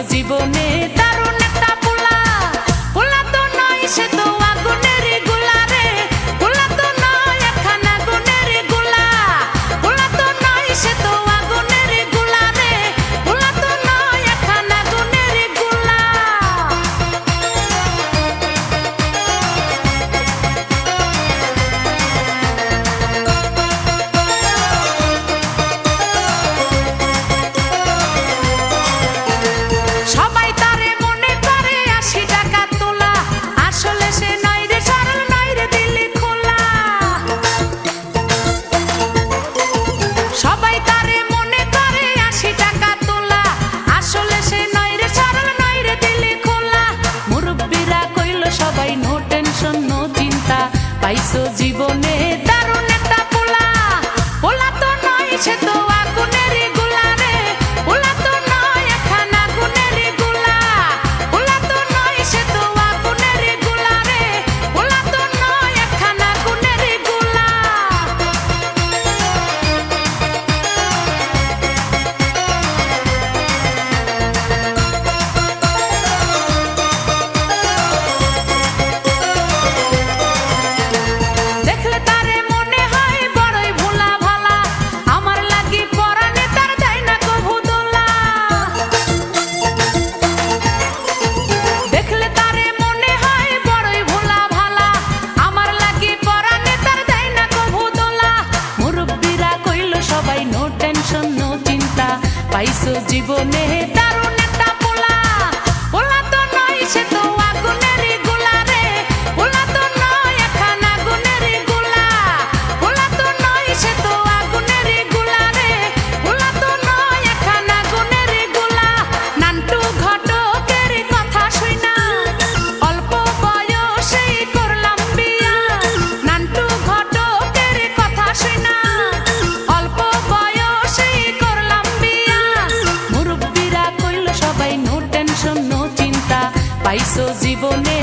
জীবনে দারুণ একটা পোলা। পোলা তো নয় সে তো আগুনের গোলা রে, পোলা তো নয় একখান আগুনের গোলা। পোলা তো নয় সে তো আগুনের গোলা রে, পোলা তো নয় একখান আগুনের গোলা। সবাই তারে মনে করে ৮০ টাকা তোলা, আসলে সে নয় রে সরল, নয় রে দিলি খোলা। সবাই তারে মনে করে ৮০ টাকা তোলা, আসলে সে নয় রে সরল, নয় রে দিলি খোলা। মুরব্বিরা কইল সবাই নো টেনশন নো চিন্তা, পাইছো জীবনে দারুণ একটা পোলা। পোলা তো নয় সে তো আগুনের গোলা রে, পোলা তো নয় একখান আগুনের গোলা। পোলা তো নয় সে তো আগুনের গোলা রে, পোলা তো নয় একখান আগুনের গোলা। দেখলে তারে মনে হয় বড়ই ভোলা ভালা, আমার লাগি পরানে তার দেয় না কভু দোলা। দেখলে তারে মনে হয় বড়ই ভোলা ভালা, আমার লাগি পরানে তার দেয় না কভু দোলা। মুরব্বিরা কইল সবাই নো টেনশন নো চিন্তা, পাইছো জীবনে দারুণ একটা পোলা। পোলা তো নয় সে তো আগুনের গোলা রে, পোলা তো নয় একখান আগুনের গোলা। পোলা তো নয় সে তো আগুনের গোলা রে, পোলা তো নয় একখান আগুনের গোলা। নান্টু ঘটকের কথা শুইনা অল্প বয়সেই করলাম বিয়া। নান্টু ঘটকের কথা শুইনা অল্প বয়সেই করলাম বিয়া। মুরব্বিরা কইল সবাই নো টেনশন নো চিন্তা, পাইছো জীবনে